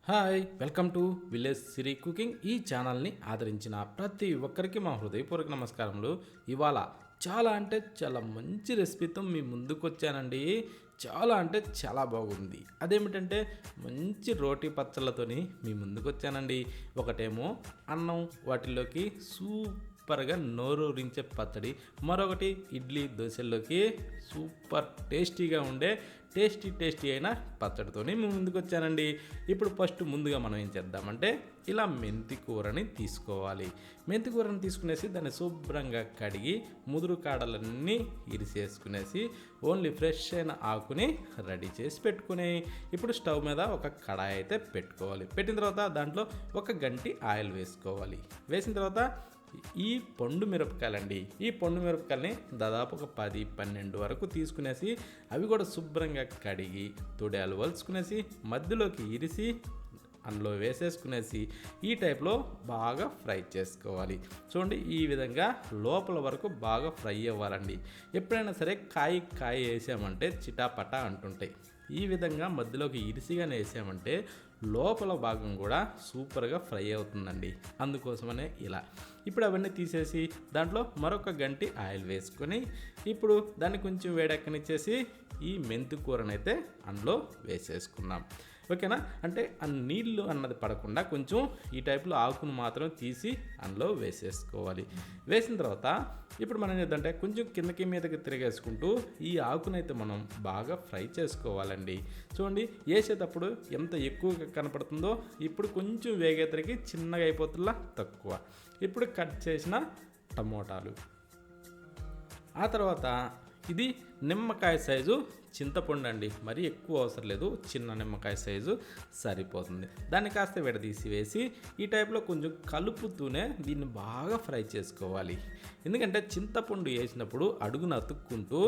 Hi welcome to village Siri cooking. ఈ ఛానల్ని ఆదరించిన ప్రతి ఒక్కరికి మా హృదయపూర్వక నమస్కారములు. ఇవాళ చాలా అంటే చాలా మంచి రెసిపీతో మీ ముందుకు వచ్చానండి. చాలా అంటే చాలా బాగుంది. అదేమిటంటే మంచి రోటీ పచ్చళ్ళతోని మీ ముందుకు వచ్చానండి. ఒకటేమో అన్నం, వాటిల్లోకి సూపర్గా నోరూరించే పచ్చడి, మరొకటి ఇడ్లీ దోశల్లోకి సూపర్ టేస్టీగా ఉండే టేస్టీ అయిన పచ్చడితోని మేము ముందుకు వచ్చానండి. ఇప్పుడు ఫస్ట్ ముందుగా మనం ఏం చేద్దామంటే ఇలా మెంతి కూరని తీసుకోవాలి. మెంతి కూరని తీసుకునేసి దాన్ని శుభ్రంగా కడిగి ముదురు కాడలన్నీ ఇరిసేసుకునేసి ఓన్లీ ఫ్రెష్ అయిన ఆకుని రెడీ చేసి పెట్టుకుని ఇప్పుడు స్టవ్ మీద ఒక కడాయి అయితే పెట్టుకోవాలి. పెట్టిన తర్వాత దాంట్లో ఒక గంటి ఆయిల్ వేసుకోవాలి. వేసిన తర్వాత ఈ పండు మిరపకాయలండి, ఈ పండు మిరపకాయలని దాదాపు ఒక 10-12 వరకు తీసుకునేసి అవి కూడా శుభ్రంగా కడిగి తొడియాలు వలుచుకునేసి మధ్యలోకి ఇరిసి అందులో వేసేసుకునేసి ఈ టైప్లో బాగా ఫ్రై చేసుకోవాలి. చూడండి, ఈ విధంగా లోపల వరకు బాగా ఫ్రై అవ్వాలండి. ఎప్పుడైనా సరే కాయ వేసామంటే చిటాపటా అంటుంటాయి. ఈ విధంగా మధ్యలోకి ఇరిసిగానే వేసామంటే లోపల భాగం కూడా సూపర్గా ఫ్రై అవుతుందండి. అందుకోసమనే ఇలా. ఇప్పుడు అవన్నీ తీసేసి దాంట్లో మరొక గంటి ఆయిల్ వేసుకొని ఇప్పుడు దాన్ని కొంచెం వేడెక్కనిచ్చేసి ఈ మెంతి కూరనైతే అందులో వేసేసుకున్నాం. ఓకేనా? అంటే ఆ నీళ్ళు అన్నది పడకుండా కొంచెం ఈ టైప్లో ఆకును మాత్రం తీసి అందులో వేసేసుకోవాలి. వేసిన తర్వాత ఇప్పుడు మనం ఏంటంటే కొంచెం కిందకి మీదకి తిరిగేసుకుంటూ ఈ ఆకునైతే మనం బాగా ఫ్రై చేసుకోవాలండి. చూడండి, వేసేటప్పుడు ఎంత ఎక్కువగా కనపడుతుందో ఇప్పుడు కొంచెం వేగేతరికి చిన్నగా అయిపోతుందా తక్కువ. ఇప్పుడు కట్ చేసిన టమోటాలు, ఆ తర్వాత ఇది నిమ్మకాయ సైజు చింతపండు అండి. మరీ ఎక్కువ అవసరం లేదు, చిన్న నిమ్మకాయ సైజు సరిపోతుంది. దాన్ని కాస్త విడదీసి వేసి ఈ టైప్లో కొంచెం కలుపుతూనే దీన్ని బాగా ఫ్రై చేసుకోవాలి. ఎందుకంటే చింతపండు వేసినప్పుడు అడుగున అతుక్కుంటూ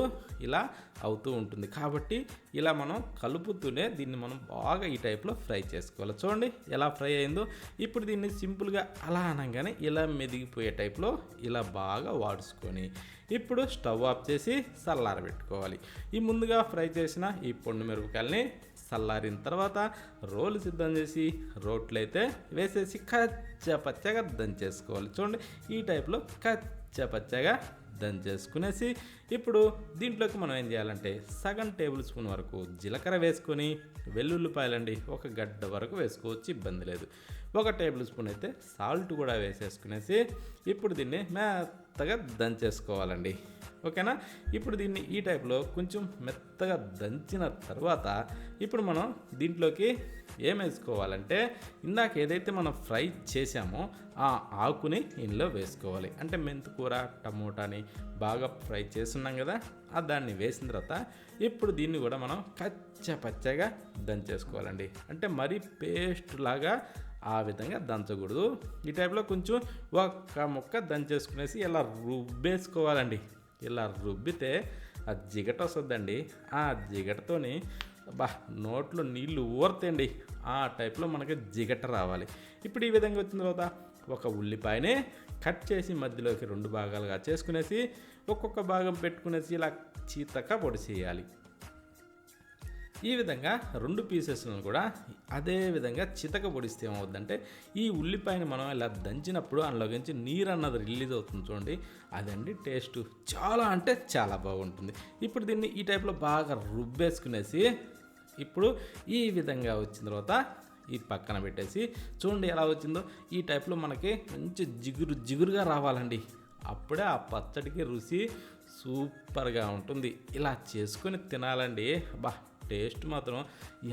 ఇలా అవుతూ ఉంటుంది. కాబట్టి ఇలా మనం కలుపుతూనే దీన్ని మనం బాగా ఈ టైప్లో ఫ్రై చేసుకోవాలి. చూడండి ఎలా ఫ్రై అయిందో. ఇప్పుడు దీన్ని సింపుల్గా అలా అనగానే ఇలా మెదిగిపోయే టైప్లో ఇలా బాగా వాడుకొని ఇప్పుడు స్టవ్ ఆఫ్ చేసి చల్లారబెట్టుకోవాలి. ఈ ముందుగా ఫ్రై చేసిన ఈ పండు మిరపకాయలని చల్లారిన తర్వాత రోలు సిద్ధం చేసి రోట్లో అయితే వేసేసి కచ్చపచ్చగా దంచేసుకోవాలి. చూడండి, ఈ టైప్లో కచ్చపచ్చగా దంచేసుకునేసి ఇప్పుడు దీంట్లోకి మనం ఏం చేయాలంటే సగం టేబుల్ స్పూన్ వరకు జీలకర్ర వేసుకొని వెల్లుల్లిపాయలండి ఒక గడ్డ వరకు వేసుకోవచ్చు, ఇబ్బంది లేదు. ఒక టేబుల్ స్పూన్ అయితే సాల్ట్ కూడా వేసేసుకునేసి ఇప్పుడు దీన్ని మెత్తగా దంచేసుకోవాలండి. ఓకేనా? ఇప్పుడు దీన్ని ఈ టైప్లో కొంచెం మెత్తగా దంచిన తర్వాత ఇప్పుడు మనం దీంట్లోకి ఏం వేసుకోవాలంటే ఇందాక ఏదైతే మనం ఫ్రై చేసామో ఆ ఆకుని ఇందులో వేసుకోవాలి. అంటే మెంతికూర టమోటాని బాగా ఫ్రై చేస్తున్నాం కదా, ఆ దాన్ని వేసిన తర్వాత ఇప్పుడు దీన్ని కూడా మనం కచ్చపచ్చగా దంచేసుకోవాలండి. అంటే మరీ పేస్ట్ లాగా ఆ విధంగా దంచకూడదు. ఈ టైప్లో కొంచెం ఒక్క ముక్క దంచేసుకునేసి ఇలా రుబ్బేసుకోవాలండి. ఇలా రుబ్బితే ఆ జిగట వస్తుందండి. ఆ జిగటతోని నోట్లో నీళ్లు ఊరతండి. ఆ టైప్లో మనకి జిగట రావాలి. ఇప్పుడు ఈ విధంగా వచ్చిన తర్వాత ఒక ఉల్లిపాయనే కట్ చేసి మధ్యలోకి 2 భాగాలుగా చేసుకునేసి ఒక్కొక్క భాగం పెట్టుకునేసి ఇలా చీతక పొడి చేయాలి. ఈ విధంగా 2 పీసెస్లను కూడా అదే విధంగా చితక పొడిస్తే ఏమవుద్దంటే ఈ ఉల్లిపాయని మనం ఇలా దంచినప్పుడు అందులోకించి నీరు అన్నది రిలీజ్ అవుతుంది. చూడండి, అదండి టేస్ట్ చాలా అంటే చాలా బాగుంటుంది. ఇప్పుడు దీన్ని ఈ టైప్లో బాగా రుబ్బేసుకునేసి ఇప్పుడు ఈ విధంగా వచ్చిన తర్వాత ఈ పక్కన పెట్టేసి చూడండి ఎలా వచ్చిందో. ఈ టైప్లో మనకి మంచి జిగురుగా రావాలండి. అప్పుడే ఆ పచ్చడికి రుచి సూపర్గా ఉంటుంది. ఇలా చేసుకొని తినాలండి. టేస్ట్ మాత్రం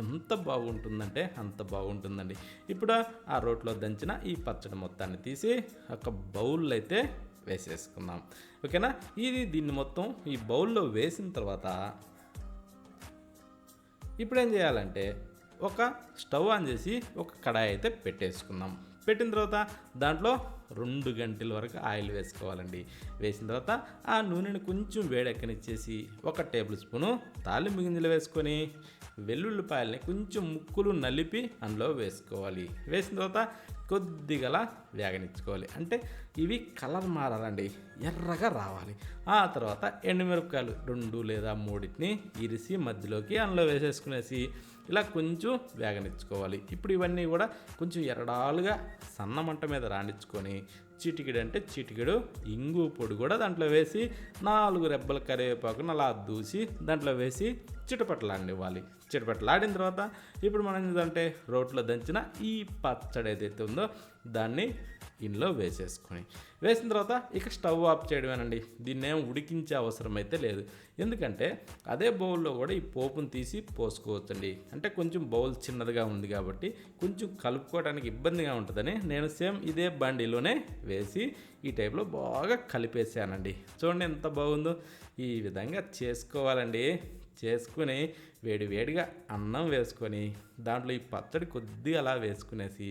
ఎంత బాగుంటుందంటే అంత బాగుంటుందండి. ఇప్పుడు ఆ రోట్లో దంచిన ఈ పచ్చడి మొత్తాన్ని తీసి ఒక బౌల్లో అయితే వేసేసుకుందాం. ఓకేనా? దీన్ని మొత్తం ఈ బౌల్లో వేసిన తర్వాత ఇప్పుడు ఏం చేయాలంటే ఒక స్టవ్ ఆన్ చేసి ఒక కడాయి అయితే పెట్టేసుకుందాం. పెట్టిన తర్వాత దాంట్లో 2 గంటల వరకు ఆయిల్ వేసుకోవాలండి. వేసిన తర్వాత ఆ నూనెని కొంచెం వేడెక్కనిచ్చేసి 1 టేబుల్ స్పూను తాలింపు గింజలు వేసుకొని వెల్లుల్లిపాయలని కొంచెం ముక్కులు నలిపి అందులో వేసుకోవాలి. వేసిన తర్వాత కొద్దిగా వేగనిచ్చుకోవాలి. అంటే ఇవి కలర్ మారాలండి, ఎర్రగా రావాలి. ఆ తర్వాత ఎండుమిరపకాయలు 2 లేదా 3 ఇరిసి మధ్యలోకి అందులో వేసేసుకునేసి ఇలా కొంచెం వేగనిచ్చుకోవాలి. ఇప్పుడు ఇవన్నీ కూడా కొంచెం ఎరడాలుగా సన్న మంట మీద రాణించుకొని చిటికెడు అంటే చిటికెడు ఇంగు పొడి కూడా దాంట్లో వేసి 4 రెబ్బల కరివేపాకును అలా దూసి దాంట్లో వేసి చిటపటలాడివ్వాలి. చిటపటలాడిన తర్వాత ఇప్పుడు మనం ఏంటంటే రోట్లో దంచిన ఈ పచ్చడి ఏదైతే ఉందో దాన్ని ఇందులో వేసిన తర్వాత ఇక స్టవ్ ఆఫ్ చేయడమేనండి. దీన్ని ఏం ఉడికించే అవసరం అయితే లేదు. ఎందుకంటే అదే బౌల్లో కూడా ఈ పోపును తీసి పోసుకోవచ్చండి. అంటే కొంచెం బౌల్ చిన్నదిగా ఉంది కాబట్టి కొంచెం కలుపుకోవడానికి ఇబ్బందిగా ఉంటుందని నేను సేమ్ ఇదే బండిలోనే వేసి ఈ టైప్లో బాగా కలిపేసానండి. చూడండి ఎంత బాగుందో. ఈ విధంగా చేసుకోవాలండి. చేసుకుని వేడివేడిగా అన్నం వేసుకొని దాంట్లో ఈ పచ్చడి కొద్దిగా అలా వేసుకునేసి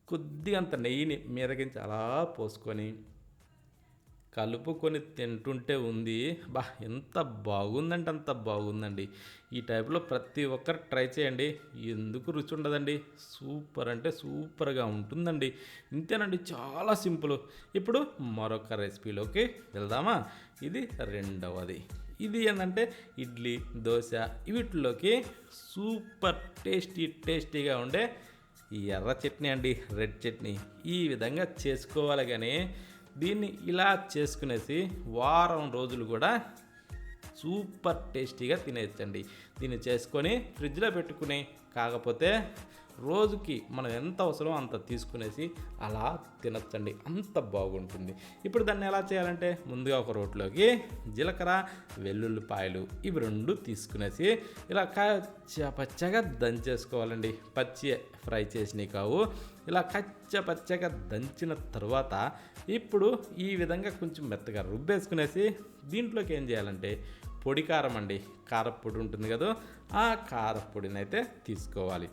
కొద్దిగా అంత నెయ్యిని మీదకించి అలా పోసుకొని కలుపుకొని తింటుంటే ఉంది ఎంత బాగుందంటే అంత బాగుందండి. ఈ టైప్లో ప్రతి ఒక్కరు ట్రై చేయండి. ఎందుకు రుచి ఉండదండి. సూపర్ అంటే సూపర్గా ఉంటుందండి. ఇంతేనండి, చాలా సింపుల్. ఇప్పుడు మరొక రెసిపీలోకి వెళ్దామా. ఇది రెండవది. ఇది ఏంటంటే ఇడ్లీ, దోశ వీటిలోకి సూపర్ టేస్టీగా ఉండే ఈ ఎర్ర చట్నీ అండి, రెడ్ చట్నీ. ఈ విధంగా చేసుకోవాలి. కానీ దీన్ని ఇలా చేసుకునేసి వారం రోజులు కూడా సూపర్ టేస్టీగా తినేయచ్చండి. దీన్ని చేసుకొని ఫ్రిడ్జ్లో పెట్టుకుని కాకపోతే రోజుకి మనం ఎంత అవసరమో అంత తీసుకునేసి అలా తినచ్చండి. అంత బాగుంటుంది. ఇప్పుడు దాన్ని ఎలా చేయాలంటే ముందుగా ఒక రోట్లోకి జీలకర్ర, వెల్లుల్లిపాయలు ఇవి 2 తీసుకునేసి ఇలా పచ్చగా దంచేసుకోవాలండి. పచ్చి ఫ్రై చేసినవి కావు. ఇలా పచ్చగా దంచిన తర్వాత ఇప్పుడు ఈ విధంగా కొంచెం మెత్తగా రుబ్బేసుకునేసి దీంట్లోకి ఏం చేయాలంటే పొడి కారం అండి, కారపొడి ఉంటుంది కదా, ఆ కారపొడిని అయితే తీసుకోవాలి.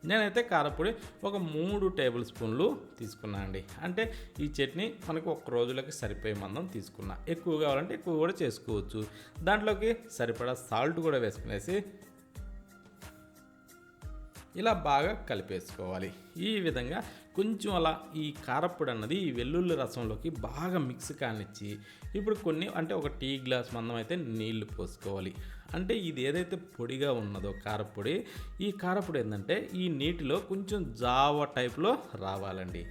నేనైతే కారపొడి ఒక 3 టేబుల్ స్పూన్లు తీసుకున్నాను అండి. అంటే ఈ చట్నీ మనకు 1 రోజులకి సరిపోయే మందం తీసుకున్నా. ఎక్కువ కావాలంటే ఎక్కువ కూడా చేసుకోవచ్చు. దాంట్లోకి సరిపడా సాల్ట్ కూడా వేసుకునేసి ఇలా బాగా కలిపేసుకోవాలి. ఈ విధంగా కొంచెం అలా ఈ కారపొడి అన్నది ఈ వెల్లుల్లి రసంలోకి బాగా మిక్స్ కానిచ్చి ఇప్పుడు కొన్ని అంటే ఒక టీ గ్లాస్ మందం అయితే నీళ్లు పోసుకోవాలి. అంటే ఇది ఏదైతే పొడిగా ఉన్నదో కారపొడి, ఈ కారపొడి ఏంటంటే ఈ నీటిలో కొంచెం జావ టైప్లో రావాలండి.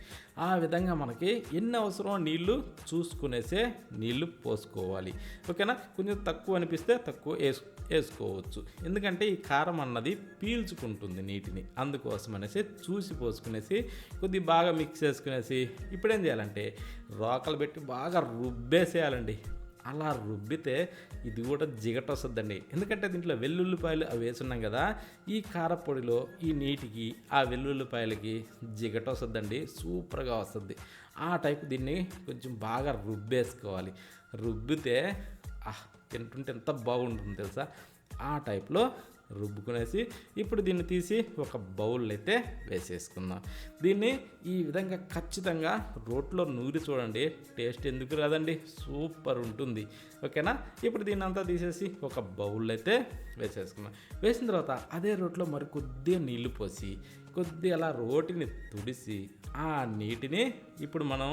ఆ విధంగా మనకి ఎన్ని అవసరమో నీళ్లు చూసుకునేసే నీళ్లు పోసుకోవాలి. ఓకేనా. కొంచెం తక్కువ అనిపిస్తే తక్కువ వేసుకోవచ్చు. ఎందుకంటే ఈ కారం అన్నది పీల్చుకుంటుంది నీటిని. అందుకోసం అనేసి చూసి పోసుకునేసి కొద్దిగా బాగా మిక్స్ చేసుకునేసి ఇప్పుడు ఏం చేయాలంటే రోకలు పెట్టి బాగా రుబ్బేసేయాలండి. అలా రుబ్బితే ఇది కూడా జిగట వస్తుందండి. ఎందుకంటే దీంట్లో వెల్లుల్లిపాయలు అవి వేసున్నాం కదా, ఈ కారపొడిలో ఈ నీటికి ఆ వెల్లుల్లిపాయలకి జిగట వస్తుందండి. సూపర్గా వస్తుంది. ఆ టైపు దీన్ని కొంచెం బాగా రుబ్బేసుకోవాలి. రుబ్బితే తింటుంటే ఎంత బాగుంటుంది తెలుసా. ఆ టైప్లో రుబ్బుకునేసి ఇప్పుడు దీన్ని తీసి ఒక బౌల్ అయితే వేసేసుకుందాం. దీన్ని ఈ విధంగా ఖచ్చితంగా రోట్లో నూరి చూడండి. టేస్ట్ ఎందుకు రాదండి, సూపర్ ఉంటుంది. ఓకేనా. ఇప్పుడు దీన్ని అంతా తీసేసి ఒక బౌల్ అయితే వేసేసుకుందాం. వేసిన తర్వాత అదే రోట్లో మరి కొద్దిగా నీళ్లు పోసి కొద్దిగా అలా రోటిని తుడిసి ఆ నీటిని ఇప్పుడు మనం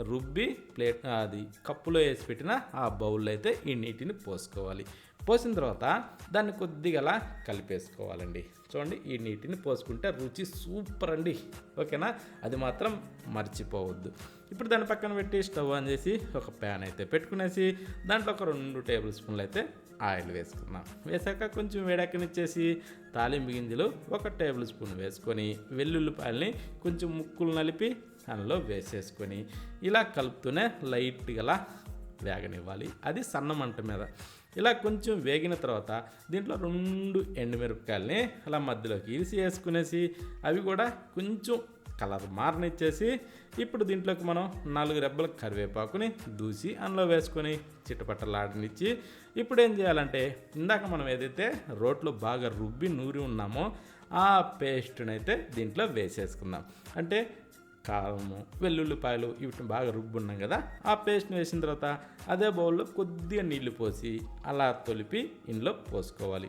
రుబ్బి ప్లేట్ అది కప్పులో వేసి పెట్టిన ఆ బౌల్లో అయితే ఈ నీటిని పోసుకోవాలి. పోసిన తర్వాత దాన్ని కొద్దిగా అలా కలిపేసుకోవాలండి. చూడండి, ఈ నీటిని పోసుకుంటే రుచి సూపర్ అండి. ఓకేనా. అది మాత్రం మర్చిపోవద్దు. ఇప్పుడు దాన్ని పక్కన పెట్టి స్టవ్ ఆన్ చేసి ఒక ప్యాన్ అయితే పెట్టుకునేసి దాంట్లో ఒక 2 టేబుల్ స్పూన్లు అయితే ఆయిల్ వేసుకున్నాం. వేసాక కొంచెం వేడెక్కనిచ్చేసి తాలింపు గింజలు 1 టేబుల్ స్పూన్ వేసుకొని వెల్లుల్లిపాయలని కొంచెం ముక్కులు నలిపి అందులో వేసేసుకొని ఇలా కలుపుతూనే లైట్గా వేగనివ్వాలి. అది సన్న మంట మీద. ఇలా కొంచెం వేగిన తర్వాత దీంట్లో 2 ఎండుమిరపకాయలని అలా మధ్యలోకి ఇరిసి వేసుకునేసి అవి కూడా కొంచెం కలర్ మారనిచ్చేసి ఇప్పుడు దీంట్లోకి మనం 4 రెబ్బల కరివేపాకుని దూసి అందులో వేసుకొని చిట్టపట్టలాడనిచ్చి ఇప్పుడు ఏం చేయాలంటే ఇందాక మనం ఏదైతే రోట్లో బాగా రుబ్బి నూరి ఉన్నామో ఆ పేస్ట్ని అయితే దీంట్లో వేసేసుకుందాం. అంటే కారము, వెల్లుల్లిపాయలు వీటిని బాగా రుబ్బున్నాం కదా, ఆ పేస్ట్ని వేసిన తర్వాత అదే బౌల్లో కొద్దిగా నీళ్లు పోసి అలా తొలిపి ఇందులో పోసుకోవాలి.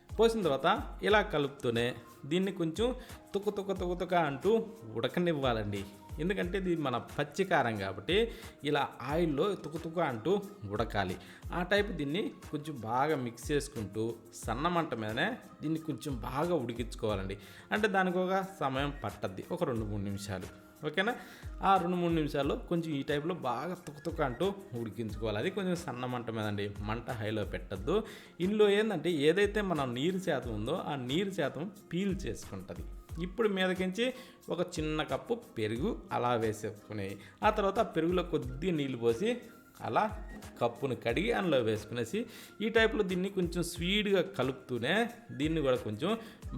పోసిన తర్వాత ఇలా కలుపుతూనే దీన్ని కొంచెం తుక్క అంటూ ఉడకనివ్వాలండి. ఎందుకంటే ఇది మన పచ్చి కారం కాబట్టి ఇలా ఆయిల్లో తుకుతుక అంటూ ఉడకాలి. ఆ టైపు దీన్ని కొంచెం బాగా మిక్స్ చేసుకుంటూ సన్న మంట మీదనే దీన్ని కొంచెం బాగా ఉడికించుకోవాలండి. అంటే దానికి ఒక సమయం పట్టద్ది, ఒక 2-3 నిమిషాలు. ఓకేనా? ఆ 2-3 నిమిషాల్లో కొంచెం ఈ టైప్లో బాగా తుకుతుక అంటూ ఉడికించుకోవాలి. అది కొంచెం సన్న మంట మీద అండి, మంట హైలో పెట్టద్దు. ఇందులో ఏంటంటే ఏదైతే మన నీరు శాతం ఉందో ఆ నీరు శాతం పీల్ చేసుకుంటుంది. ఇప్పుడు మీదకించి ఒక చిన్న కప్పు పెరుగు అలా వేసేసుకుని ఆ తర్వాత ఆ పెరుగులో కొద్దిగా నీళ్ళు పోసి అలా కప్పును కడిగి అందులో వేసుకునేసి ఈ టైప్లో దీన్ని కొంచెం స్వీట్గా కలుపుతూనే దీన్ని కూడా కొంచెం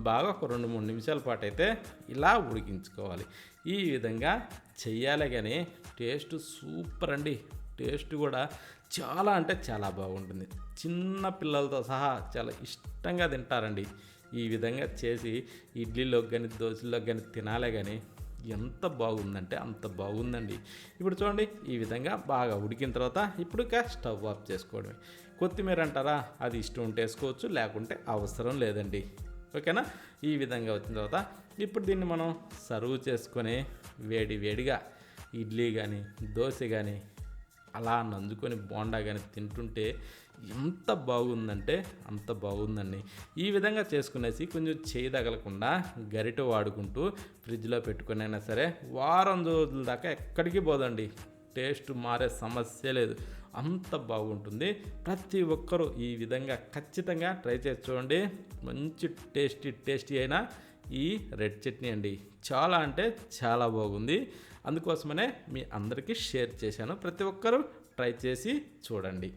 బాగా ఒక 2-3 నిమిషాల పాటు అయితే ఇలా ఉడికించుకోవాలి. ఈ విధంగా చెయ్యాలే కానీ టేస్ట్ సూపర్ అండి. టేస్ట్ కూడా చాలా అంటే చాలా బాగుంటుంది. చిన్న పిల్లలతో సహా చాలా ఇష్టంగా తింటారండి. ఈ విధంగా చేసి ఇడ్లీలోకి కానీ దోశలోకి కానీ తినాలే కానీ ఎంత బాగుందంటే అంత బాగుందండి. ఇప్పుడు చూడండి, ఈ విధంగా బాగా ఉడికిన తర్వాత ఇప్పుడు స్టవ్ ఆఫ్ చేసుకోవడమే. కొత్తిమీర అంటారా, అది ఇష్టం ఉంటే వేసుకోవచ్చు, లేకుంటే అవసరం లేదండి. ఓకేనా? ఈ విధంగా వచ్చిన తర్వాత ఇప్పుడు దీన్ని మనం సర్వ్ చేసుకొని వేడిగా ఇడ్లీ కానీ దోశ కానీ అలా నంజుకొని బోండా కానీ తింటుంటే ఎంత బాగుందంటే అంత బాగుందండి. ఈ విధంగా చేసుకునేసి కొంచెం చేయి తగలకుండా గరిటె వాడుకుంటూ ఫ్రిడ్జ్లో పెట్టుకుని అయినా సరే వారం రోజుల దాకా ఎక్కడికి పోదండి. టేస్ట్ మారే సమస్య లేదు, అంత బాగుంటుంది. ప్రతి ఒక్కరూ ఈ విధంగా ఖచ్చితంగా ట్రై చేసి చూడండి. మంచి టేస్టీ అయిన ఈ రెడ్ చట్నీ అండి, చాలా అంటే చాలా బాగుంది. అందుకోసమనే మీ అందరికీ షేర్ చేశాను. ప్రతి ఒక్కరూ ట్రై చేసి చూడండి.